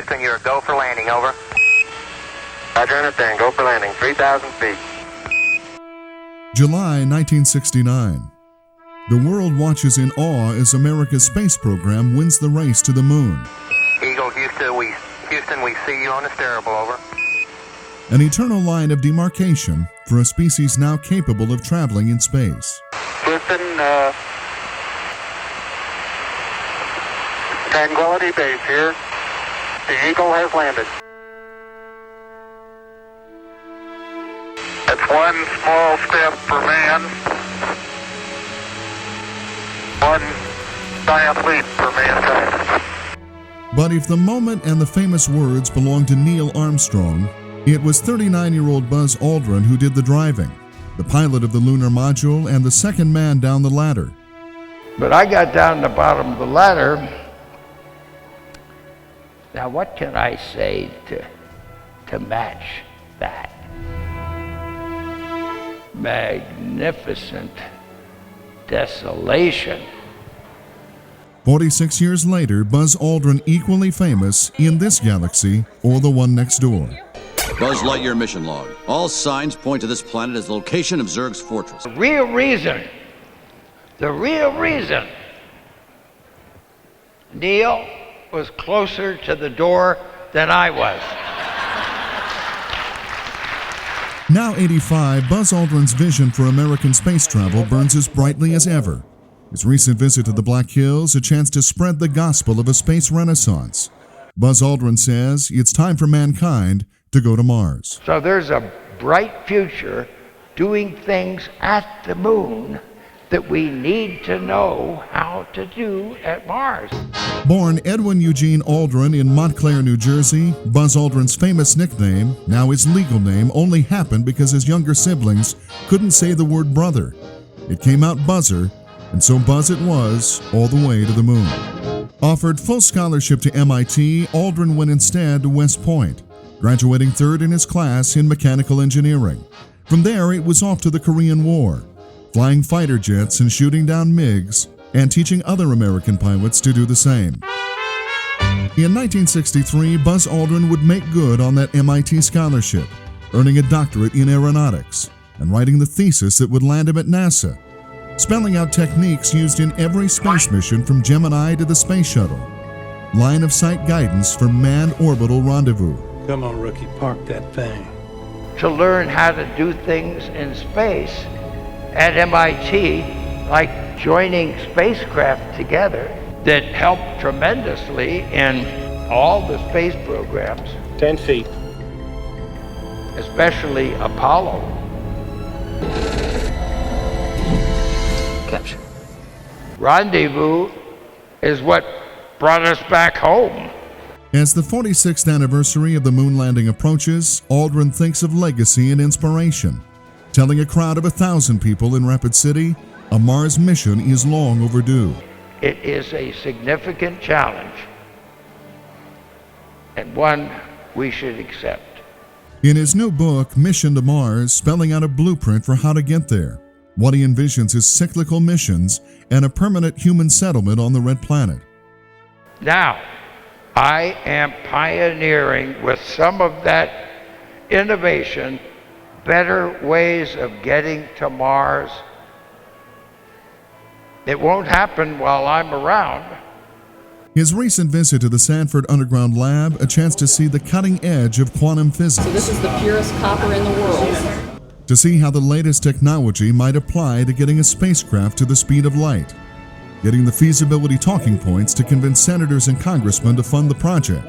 Houston, you're a go for landing, over. Roger, understand. Go for landing. 3,000 feet. July 1969. The world watches in awe as America's space program wins the race to the moon. Eagle, Houston, we see you on the steerable, over. An eternal line of demarcation for a species now capable of traveling in space. Houston, Tranquility Base here. The Eagle has landed. It's one small step for man, one giant leap for mankind. But if the moment and the famous words belong to Neil Armstrong, it was 39-year-old Buzz Aldrin who did the driving, the pilot of the lunar module and the second man down the ladder. But I got down the bottom of the ladder. Now what can I say to match that? Magnificent desolation. 46 years later, Buzz Aldrin equally famous in this galaxy or the one next door. Buzz Lightyear mission log. All signs point to this planet as the location of Zurg's fortress. The real reason Neil was closer to the door than I was. Now 85, Buzz Aldrin's vision for American space travel burns as brightly as ever. His recent visit to the Black Hills, a chance to spread the gospel of a space renaissance. Buzz Aldrin says it's time for mankind to go to Mars. So there's a bright future doing things at the moon that we need to know how to do at Mars. Born Edwin Eugene Aldrin in Montclair, New Jersey, Buzz Aldrin's famous nickname, now his legal name, only happened because his younger siblings couldn't say the word brother. It came out Buzzer, and so Buzz it was all the way to the moon. Offered full scholarship to MIT, Aldrin went instead to West Point, graduating third in his class in mechanical engineering. From there, it was off to the Korean War, flying fighter jets and shooting down MiGs, and teaching other American pilots to do the same. In 1963, Buzz Aldrin would make good on that MIT scholarship, earning a doctorate in aeronautics and writing the thesis that would land him at NASA, spelling out techniques used in every space mission from Gemini to the space shuttle. Line of sight guidance for manned orbital rendezvous. Come on, rookie, park that thing. To learn how to do things in space at MIT, like joining spacecraft together, that helped tremendously in all the space programs. 10 feet. Especially Apollo. Capture. Rendezvous is what brought us back home. As the 46th anniversary of the moon landing approaches, Aldrin thinks of legacy and inspiration, telling a crowd of 1,000 people in Rapid City, a Mars mission is long overdue. It is a significant challenge, and one we should accept. In his new book, Mission to Mars, spelling out a blueprint for how to get there, what he envisions is cyclical missions and a permanent human settlement on the Red Planet. Now, I am pioneering with some of that innovation, better ways of getting to Mars. It won't happen while I'm around. His recent visit to the Sanford Underground Lab, a chance to see the cutting edge of quantum physics. So this is the purest copper in the world. To see how the latest technology might apply to getting a spacecraft to the speed of light, getting the feasibility talking points to convince senators and congressmen to fund the project.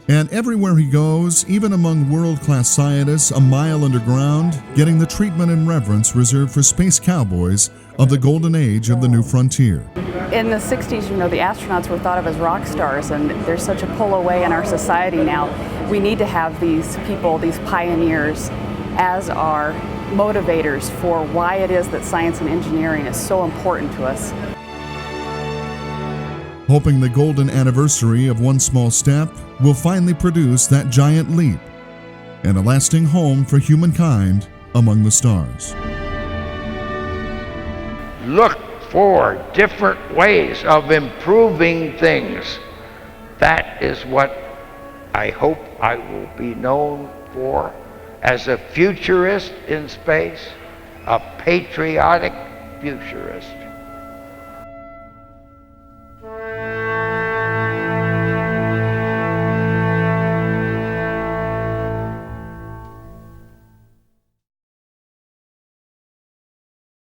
And everywhere he goes, even among world-class scientists a mile underground, getting the treatment and reverence reserved for space cowboys of the golden age of the new frontier. In the 60s, the astronauts were thought of as rock stars, and there's such a pull away in our society now. We need to have these people, these pioneers, as our motivators for why it is that science and engineering is so important to us. Hoping the golden anniversary of one small step will finally produce that giant leap and a lasting home for humankind among the stars. Look for different ways of improving things. That is what I hope I will be known for as a futurist in space, a patriotic futurist.